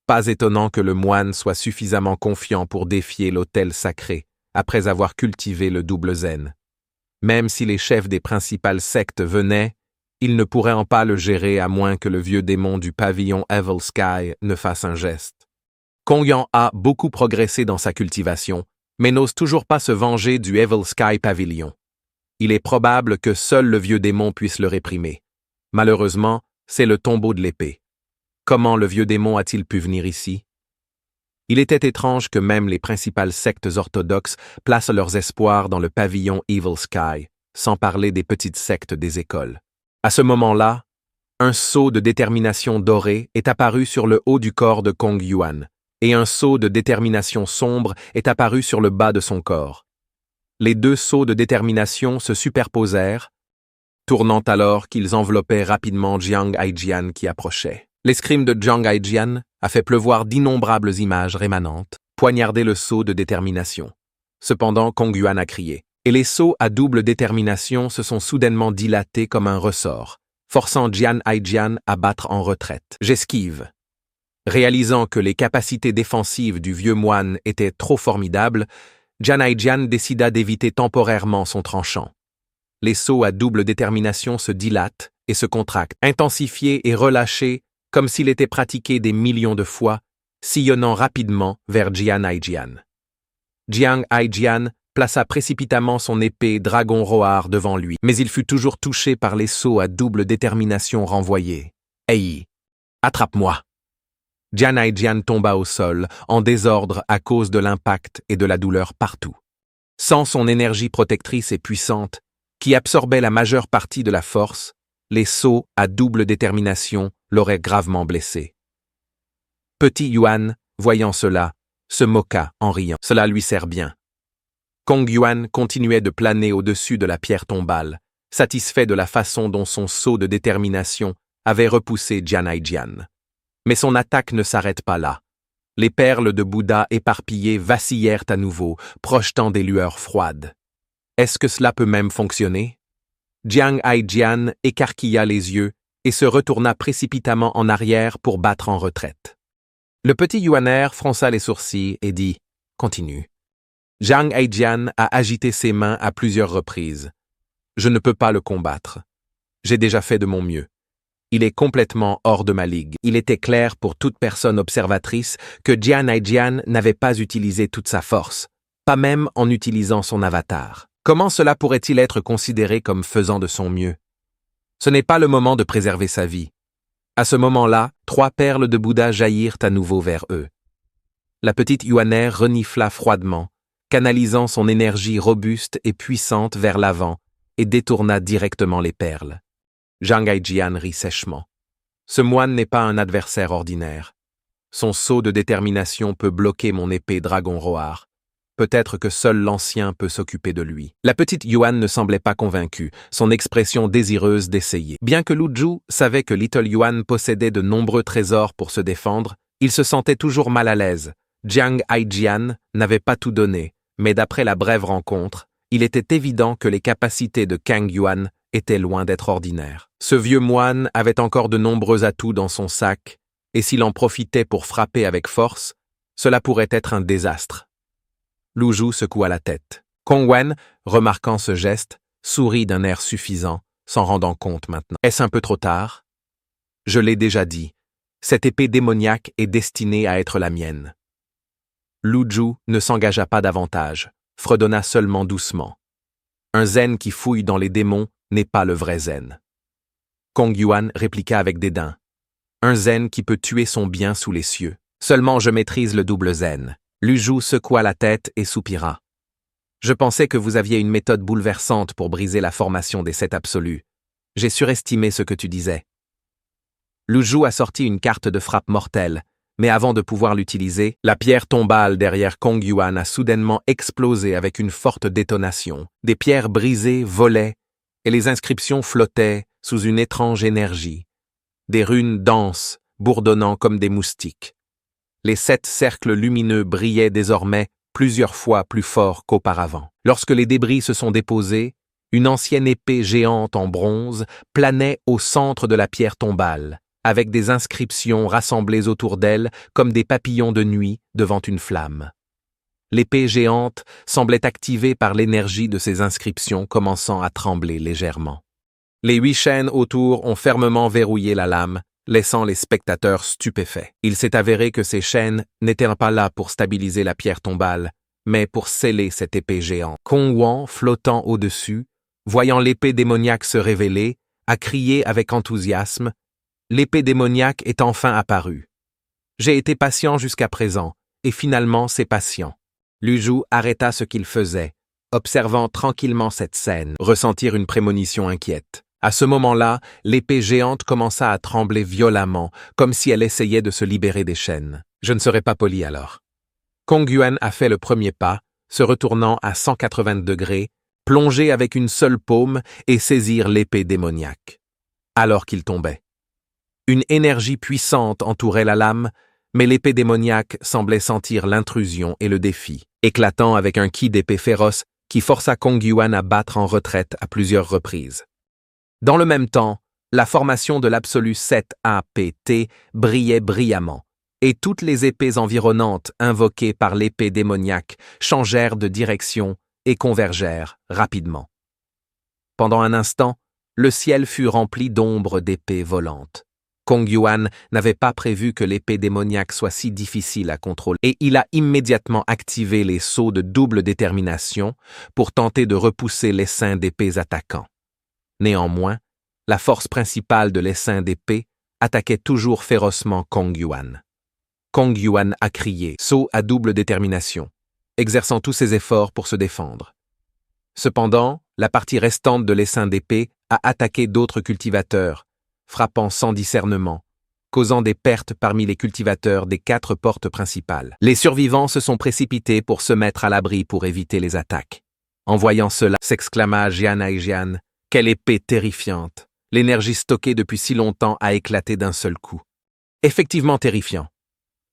Pas étonnant que le moine soit suffisamment confiant pour défier l'autel sacré, après avoir cultivé le double zen. Même si les chefs des principales sectes venaient, ils ne pourraient en pas le gérer à moins que le vieux démon du pavillon Evil Sky ne fasse un geste. Kong Yuan a beaucoup progressé dans sa cultivation, mais n'ose toujours pas se venger du Evil Sky Pavilion. Il est probable que seul le vieux démon puisse le réprimer. Malheureusement, c'est le tombeau de l'épée. Comment le vieux démon a-t-il pu venir ici? Il était étrange que même les principales sectes orthodoxes placent leurs espoirs dans le pavillon Evil Sky, sans parler des petites sectes des écoles. À ce moment-là, un sceau de détermination doré est apparu sur le haut du corps de Kong Yuan, et un sceau de détermination sombre est apparu sur le bas de son corps. Les deux sceaux de détermination se superposèrent, tournant alors qu'ils enveloppaient rapidement Jiang Aijian qui approchait. L'escrime de Jiang Aijian a fait pleuvoir d'innombrables images rémanentes, poignarder le sceau de détermination. Cependant, Kong Yuan a crié, et les sceaux à double détermination se sont soudainement dilatés comme un ressort, forçant Jian Aijian à battre en retraite. J'esquive. Réalisant que les capacités défensives du vieux moine étaient trop formidables, Jian Aijian décida d'éviter temporairement son tranchant. Les sceaux à double détermination se dilatent et se contractent, intensifiés et relâchés comme s'il était pratiqué des millions de fois, sillonnant rapidement vers Jian Aijian. Jiang Aijian plaça précipitamment son épée Dragon Roar devant lui, mais il fut toujours touché par les sceaux à double détermination renvoyés. « Hey, attrape-moi !» Jian Aijian tomba au sol, en désordre à cause de l'impact et de la douleur partout. Sans son énergie protectrice et puissante, qui absorbait la majeure partie de la force, les sceaux à double détermination l'auraient gravement blessé. Petit Yuan, voyant cela, se moqua en riant. Cela lui sert bien. Kong Yuan continuait de planer au-dessus de la pierre tombale, satisfait de la façon dont son sceau de détermination avait repoussé Jian Aijian. Mais son attaque ne s'arrête pas là. Les perles de Bouddha éparpillées vacillèrent à nouveau, projetant des lueurs froides. Est-ce que cela peut même fonctionner? Jiang Aijian écarquilla les yeux et se retourna précipitamment en arrière pour battre en retraite. Le petit Yuaner fronça les sourcils et dit « Continue ». Jiang Aijian a agité ses mains à plusieurs reprises. « Je ne peux pas le combattre. J'ai déjà fait de mon mieux. Il est complètement hors de ma ligue. » Il était clair pour toute personne observatrice que Jian Aijian n'avait pas utilisé toute sa force, pas même en utilisant son avatar. Comment cela pourrait-il être considéré comme faisant de son mieux? Ce n'est pas le moment de préserver sa vie. À ce moment-là, 3 perles de Bouddha jaillirent à nouveau vers eux. La petite Yuan renifla froidement, canalisant son énergie robuste et puissante vers l'avant et détourna directement les perles. Zhang Aijian rit sèchement. Ce moine n'est pas un adversaire ordinaire. Son sceau de détermination peut bloquer mon épée Dragon Roar. Peut-être que seul l'ancien peut s'occuper de lui. La petite Yuan ne semblait pas convaincue, son expression désireuse d'essayer. Bien que Lu Zhu savait que Little Yuan possédait de nombreux trésors pour se défendre, il se sentait toujours mal à l'aise. Zhang Aijian n'avait pas tout donné, mais d'après la brève rencontre, il était évident que les capacités de Kang Yuan étaient loin d'être ordinaires. Ce vieux moine avait encore de nombreux atouts dans son sac, et s'il en profitait pour frapper avec force, cela pourrait être un désastre. Lu Zhu secoua la tête. Kong Wen, remarquant ce geste, sourit d'un air suffisant, s'en rendant compte maintenant. Est-ce un peu trop tard? Je l'ai déjà dit, cette épée démoniaque est destinée à être la mienne. Lu Zhu ne s'engagea pas davantage, fredonna seulement doucement. Un zen qui fouille dans les démons n'est pas le vrai zen. Kong Yuan répliqua avec dédain. Un zen qui peut tuer son bien sous les cieux. Seulement je maîtrise le double zen. Lu Zhu secoua la tête et soupira. Je pensais que vous aviez une méthode bouleversante pour briser la formation des 7 absolus. J'ai surestimé ce que tu disais. Lu Zhu a sorti une carte de frappe mortelle, mais avant de pouvoir l'utiliser, la pierre tombale derrière Kong Yuan a soudainement explosé avec une forte détonation. Des pierres brisées volaient, et les inscriptions flottaient sous une étrange énergie. Des runes denses, bourdonnant comme des moustiques. Les 7 cercles lumineux brillaient désormais plusieurs fois plus fort qu'auparavant. Lorsque les débris se sont déposés, une ancienne épée géante en bronze planait au centre de la pierre tombale, avec des inscriptions rassemblées autour d'elle comme des papillons de nuit devant une flamme. L'épée géante semblait activée par l'énergie de ces inscriptions commençant à trembler légèrement. Les 8 chaînes autour ont fermement verrouillé la lame, laissant les spectateurs stupéfaits. Il s'est avéré que ces chaînes n'étaient pas là pour stabiliser la pierre tombale, mais pour sceller cette épée géante. Kong Wan, flottant au-dessus, voyant l'épée démoniaque se révéler, a crié avec enthousiasme « L'épée démoniaque est enfin apparue. J'ai été patient jusqu'à présent, et finalement c'est patient. » Lu Zhu arrêta ce qu'il faisait, observant tranquillement cette scène, ressentir une prémonition inquiète. À ce moment-là, l'épée géante commença à trembler violemment, comme si elle essayait de se libérer des chaînes. Je ne serai pas poli alors. Kong Yuan a fait le premier pas, se retournant à 180 degrés, plonger avec une seule paume et saisir l'épée démoniaque. Alors qu'il tombait. Une énergie puissante entourait la lame, mais l'épée démoniaque semblait sentir l'intrusion et le défi, éclatant avec un ki d'épée féroce qui força Kong Yuan à battre en retraite à plusieurs reprises. Dans le même temps, la formation de l'absolu 7APT brillait brillamment, et toutes les épées environnantes invoquées par l'épée démoniaque changèrent de direction et convergèrent rapidement. Pendant un instant, le ciel fut rempli d'ombres d'épées volantes. Kong Yuan n'avait pas prévu que l'épée démoniaque soit si difficile à contrôler, et il a immédiatement activé les sceaux de double détermination pour tenter de repousser l'essaim d'épées attaquants. Néanmoins, la force principale de l'essaim d'épée attaquait toujours férocement Kong Yuan. Kong Yuan a crié, saut à double détermination, exerçant tous ses efforts pour se défendre. Cependant, la partie restante de l'essaim d'épée a attaqué d'autres cultivateurs, frappant sans discernement, causant des pertes parmi les cultivateurs des 4 portes principales. Les survivants se sont précipités pour se mettre à l'abri pour éviter les attaques. En voyant cela, s'exclama Jian Aijian, « Quelle épée terrifiante! L'énergie stockée depuis si longtemps a éclaté d'un seul coup. » Effectivement terrifiant.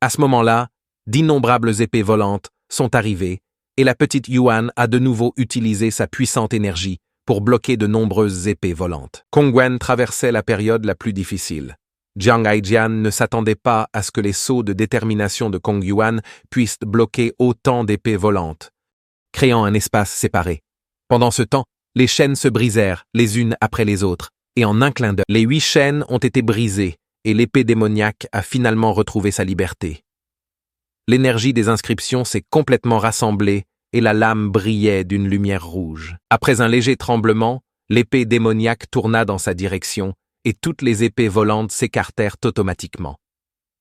À ce moment-là, d'innombrables épées volantes sont arrivées et la petite Yuan a de nouveau utilisé sa puissante énergie pour bloquer de nombreuses épées volantes. Kong Wen traversait la période la plus difficile. Zhang Aijian ne s'attendait pas à ce que les sceaux de détermination de Kong Yuan puissent bloquer autant d'épées volantes, créant un espace séparé. Pendant ce temps, les chaînes se brisèrent les unes après les autres, et en un clin d'œil, les 8 chaînes ont été brisées et l'épée démoniaque a finalement retrouvé sa liberté. L'énergie des inscriptions s'est complètement rassemblée et la lame brillait d'une lumière rouge. Après un léger tremblement, l'épée démoniaque tourna dans sa direction et toutes les épées volantes s'écartèrent automatiquement.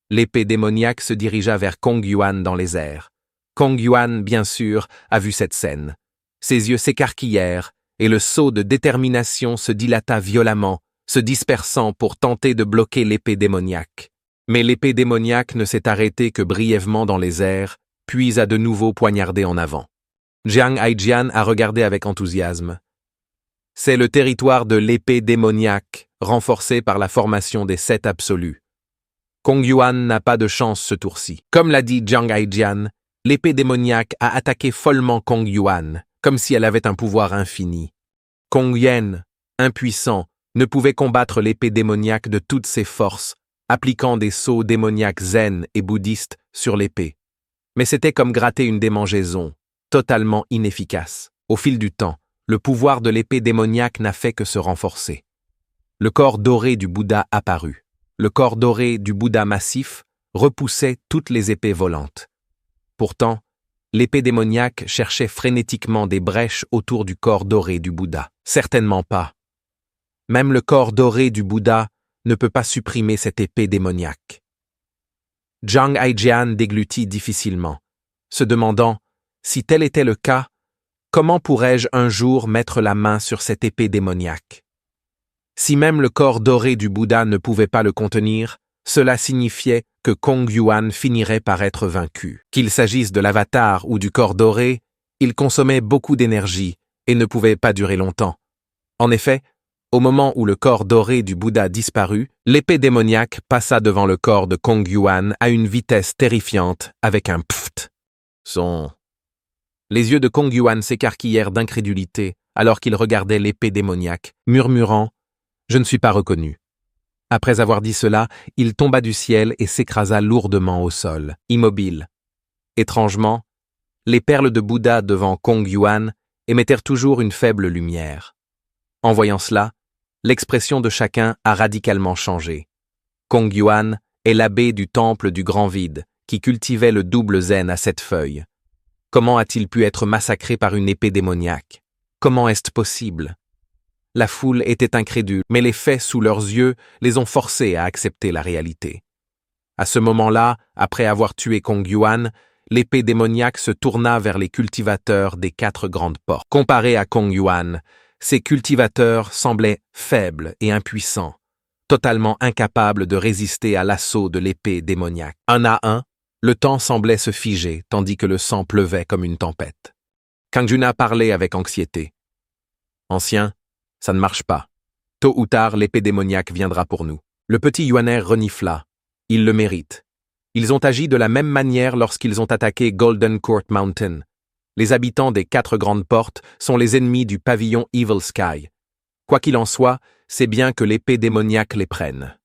L'épée démoniaque se dirigea vers Kong Yuan dans les airs. Kong Yuan, bien sûr, a vu cette scène. Ses yeux s'écarquillèrent et le sceau de détermination se dilata violemment, se dispersant pour tenter de bloquer l'épée démoniaque. Mais l'épée démoniaque ne s'est arrêtée que brièvement dans les airs, puis a de nouveau poignardé en avant. Jiang Haijian a regardé avec enthousiasme. C'est le territoire de l'épée démoniaque, renforcé par la formation des 7 absolus. Kong Yuan n'a pas de chance ce tour-ci. Comme l'a dit Jiang Haijian, l'épée démoniaque a attaqué follement Kong Yuan, comme si elle avait un pouvoir infini. Kong Yuan, impuissant, ne pouvait combattre l'épée démoniaque de toutes ses forces, appliquant des sauts démoniaques zen et bouddhistes sur l'épée. Mais c'était comme gratter une démangeaison, totalement inefficace. Au fil du temps, le pouvoir de l'épée démoniaque n'a fait que se renforcer. Le corps doré du Bouddha apparut. Le corps doré du Bouddha massif repoussait toutes les épées volantes. Pourtant, l'épée démoniaque cherchait frénétiquement des brèches autour du corps doré du Bouddha. Certainement pas. Même le corps doré du Bouddha ne peut pas supprimer cette épée démoniaque. Jiang Haijian déglutit difficilement, se demandant, si tel était le cas, comment pourrais-je un jour mettre la main sur cette épée démoniaque? Si même le corps doré du Bouddha ne pouvait pas le contenir, cela signifiait que Kong Yuan finirait par être vaincu. Qu'il s'agisse de l'avatar ou du corps doré, il consommait beaucoup d'énergie et ne pouvait pas durer longtemps. En effet, au moment où le corps doré du Bouddha disparut, l'épée démoniaque passa devant le corps de Kong Yuan à une vitesse terrifiante avec un pfft. Les yeux de Kong Yuan s'écarquillèrent d'incrédulité alors qu'il regardait l'épée démoniaque, murmurant « Je ne suis pas reconnu ». Après avoir dit cela, il tomba du ciel et s'écrasa lourdement au sol, immobile. Étrangement, les perles de Bouddha devant Kong Yuan émettèrent toujours une faible lumière. En voyant cela, l'expression de chacun a radicalement changé. Kong Yuan est l'abbé du temple du Grand Vide, qui cultivait le double zen à 7 feuilles. Comment a-t-il pu être massacré par une épée démoniaque? Comment est-ce possible? La foule était incrédule, mais les faits sous leurs yeux les ont forcés à accepter la réalité. À ce moment-là, après avoir tué Kong Yuan, l'épée démoniaque se tourna vers les cultivateurs des 4 grandes portes. Comparé à Kong Yuan, ces cultivateurs semblaient faibles et impuissants, totalement incapables de résister à l'assaut de l'épée démoniaque. Un à un, le temps semblait se figer, tandis que le sang pleuvait comme une tempête. Kang Juna parlait avec anxiété. « Ancien, ça ne marche pas. Tôt ou tard, l'épée démoniaque viendra pour nous. » Le petit Yuaner renifla. Ils le méritent. Ils ont agi de la même manière lorsqu'ils ont attaqué Golden Court Mountain. Les habitants des 4 grandes portes sont les ennemis du pavillon Evil Sky. Quoi qu'il en soit, c'est bien que l'épée démoniaque les prenne.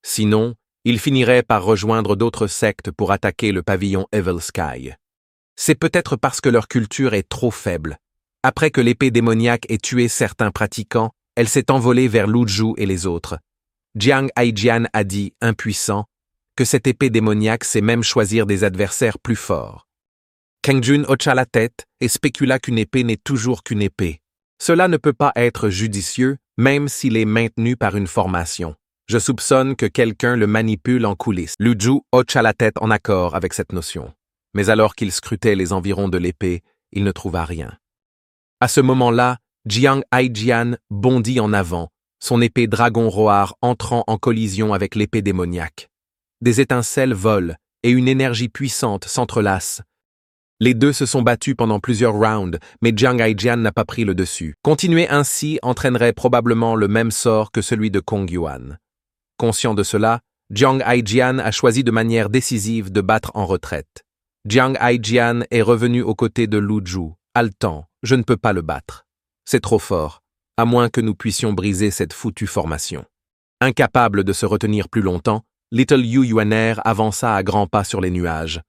Sinon, ils finiraient par rejoindre d'autres sectes pour attaquer le pavillon Evil Sky. C'est peut-être parce que leur culture est trop faible. Après que l'épée démoniaque ait tué certains pratiquants, elle s'est envolée vers Luzhu et les autres. Jiang Haijian a dit, impuissant, que cette épée démoniaque sait même choisir des adversaires plus forts. Kang Jun hocha la tête et spécula qu'une épée n'est toujours qu'une épée. Cela ne peut pas être judicieux, même s'il est maintenu par une formation. Je soupçonne que quelqu'un le manipule en coulisses. Luzhu hocha la tête en accord avec cette notion. Mais alors qu'il scrutait les environs de l'épée, il ne trouva rien. À ce moment-là, Jiang Haijian bondit en avant, son épée dragon roar entrant en collision avec l'épée démoniaque. Des étincelles volent et une énergie puissante s'entrelace. Les deux se sont battus pendant plusieurs rounds, mais Jiang Haijian n'a pas pris le dessus. Continuer ainsi entraînerait probablement le même sort que celui de Kong Yuan. Conscient de cela, Jiang Haijian a choisi de manière décisive de battre en retraite. Jiang Haijian est revenu aux côtés de Luzhu, haletant. Je ne peux pas le battre. C'est trop fort, à moins que nous puissions briser cette foutue formation. Incapable de se retenir plus longtemps, Little Yu Yuaner avança à grands pas sur les nuages.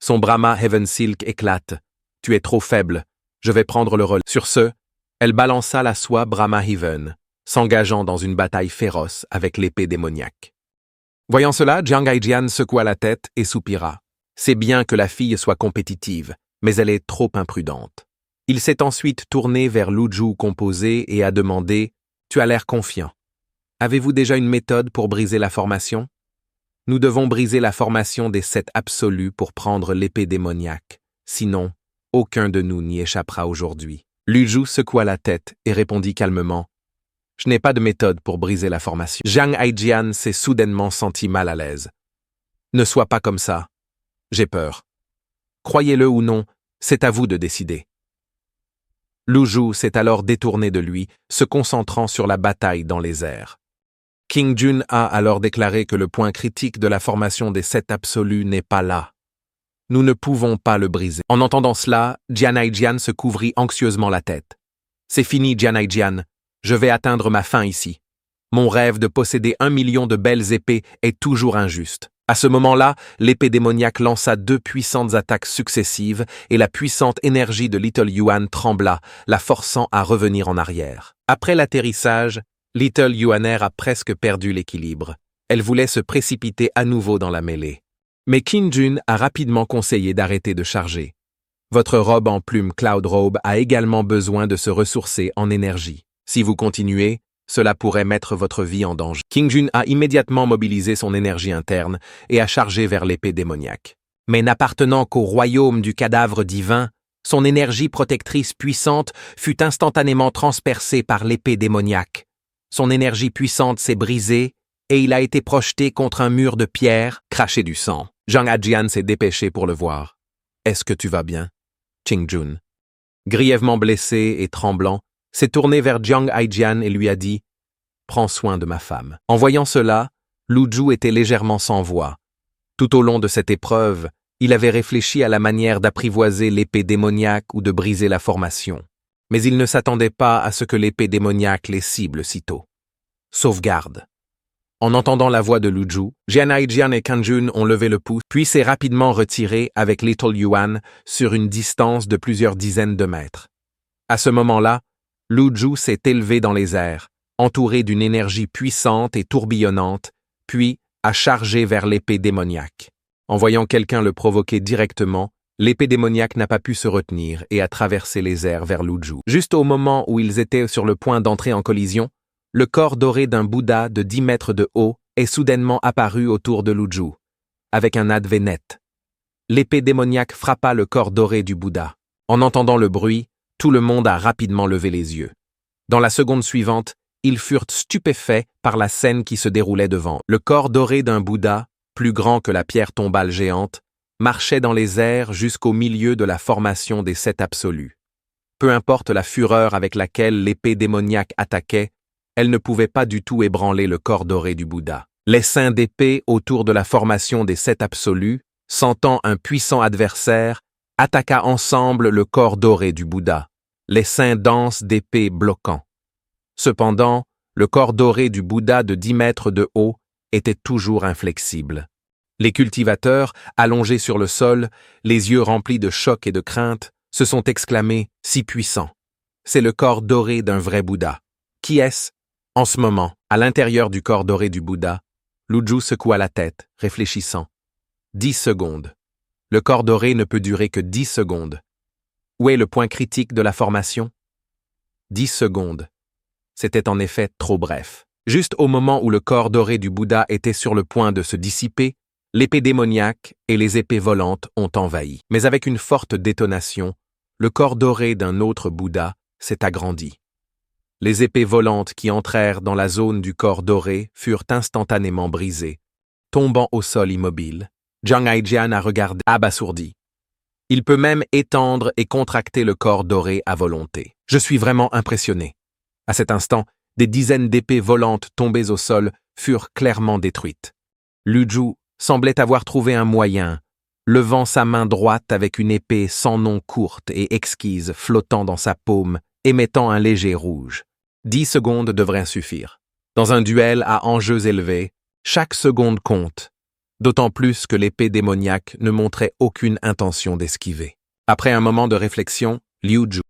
Son Brahma Heaven Silk éclate. Tu es trop faible. Je vais prendre le relais. Sur ce, elle balança la soie Brahma Heaven, s'engageant dans une bataille féroce avec l'épée démoniaque. Voyant cela, Jiang Haijian secoua la tête et soupira. C'est bien que la fille soit compétitive, mais elle est trop imprudente. Il s'est ensuite tourné vers Lu Zhu composé et a demandé « Tu as l'air confiant. Avez-vous déjà une méthode pour briser la formation ?» Nous devons briser la formation des 7 absolus pour prendre l'épée démoniaque. Sinon, aucun de nous n'y échappera aujourd'hui. Lu Zhu secoua la tête et répondit calmement « Je n'ai pas de méthode pour briser la formation. » Jiang Haijian s'est soudainement senti mal à l'aise. « Ne sois pas comme ça. J'ai peur. Croyez-le ou non, c'est à vous de décider. » Lu Zhu s'est alors détourné de lui, se concentrant sur la bataille dans les airs. King Jun a alors déclaré que le point critique de la formation des 7 absolus n'est pas là. Nous ne pouvons pas le briser. En entendant cela, Jiang Haijian se couvrit anxieusement la tête. C'est fini, Jiang Haijian. Je vais atteindre ma fin ici. Mon rêve de posséder 1 million de belles épées est toujours injuste. À ce moment-là, l'épée démoniaque lança 2 puissantes attaques successives et la puissante énergie de Little Yuan trembla, la forçant à revenir en arrière. Après l'atterrissage, Little Yuaner a presque perdu l'équilibre. Elle voulait se précipiter à nouveau dans la mêlée. Mais King Jun a rapidement conseillé d'arrêter de charger. Votre robe en plume Cloud Robe a également besoin de se ressourcer en énergie. Si vous continuez, cela pourrait mettre votre vie en danger. King Jun a immédiatement mobilisé son énergie interne et a chargé vers l'épée démoniaque. Mais n'appartenant qu'au royaume du cadavre divin, son énergie protectrice puissante fut instantanément transpercée par l'épée démoniaque. Son énergie puissante s'est brisée et il a été projeté contre un mur de pierre, craché du sang. Jiang Haijian s'est dépêché pour le voir. « Est-ce que tu vas bien ?» King Jun, grièvement blessé et tremblant, s'est tourné vers Jiang Haijian et lui a dit « Prends soin de ma femme. » En voyant cela, Lu Zhu était légèrement sans voix. Tout au long de cette épreuve, il avait réfléchi à la manière d'apprivoiser l'épée démoniaque ou de briser la formation. Mais il ne s'attendait pas à ce que l'épée démoniaque les cible si tôt. Sauvegarde. En entendant la voix de Lu Zhu, Jiang Haijian et King Jun ont levé le pouce, puis s'est rapidement retiré avec Little Yuan sur une distance de plusieurs dizaines de mètres. À ce moment-là, Lu Zhu s'est élevé dans les airs, entouré d'une énergie puissante et tourbillonnante, puis a chargé vers l'épée démoniaque. En voyant quelqu'un le provoquer directement, l'épée démoniaque n'a pas pu se retenir et a traversé les airs vers Lu Zhu. Juste au moment où ils étaient sur le point d'entrer en collision, le corps doré d'un Bouddha de 10 mètres de haut est soudainement apparu autour de Lu Zhu, avec un advé net. L'épée démoniaque frappa le corps doré du Bouddha. En entendant le bruit, tout le monde a rapidement levé les yeux. Dans la seconde suivante, ils furent stupéfaits par la scène qui se déroulait devant. Le corps doré d'un Bouddha, plus grand que la pierre tombale géante, marchait dans les airs jusqu'au milieu de la formation des 7 absolus. Peu importe la fureur avec laquelle l'épée démoniaque attaquait, elle ne pouvait pas du tout ébranler le corps doré du Bouddha. Les seins d'épée autour de la formation des 7 absolus, sentant un puissant adversaire, attaqua ensemble le corps doré du Bouddha, les seins denses d'épée bloquant. Cependant, le corps doré du Bouddha de 10 mètres de haut était toujours inflexible. Les cultivateurs, allongés sur le sol, les yeux remplis de choc et de crainte, se sont exclamés « Si puissant ! C'est le corps doré d'un vrai Bouddha. Qui est-ce » En ce moment, à l'intérieur du corps doré du Bouddha, Lu Zhu secoua la tête, réfléchissant. 10 secondes. Le corps doré ne peut durer que 10 secondes. Où est le point critique de la formation? 10 secondes. C'était en effet trop bref. Juste au moment où le corps doré du Bouddha était sur le point de se dissiper, l'épée démoniaque et les épées volantes ont envahi. Mais avec une forte détonation, le corps doré d'un autre Bouddha s'est agrandi. Les épées volantes qui entrèrent dans la zone du corps doré furent instantanément brisées, tombant au sol immobile. Jiang Haijian a regardé abasourdi. Il peut même étendre et contracter le corps doré à volonté. Je suis vraiment impressionné. À cet instant, des dizaines d'épées volantes tombées au sol furent clairement détruites. Lu Zhu semblait avoir trouvé un moyen, levant sa main droite avec une épée sans nom courte et exquise flottant dans sa paume, émettant un léger rouge. 10 secondes devraient suffire. Dans un duel à enjeux élevés, chaque seconde compte, d'autant plus que l'épée démoniaque ne montrait aucune intention d'esquiver. Après un moment de réflexion, Lu Zhu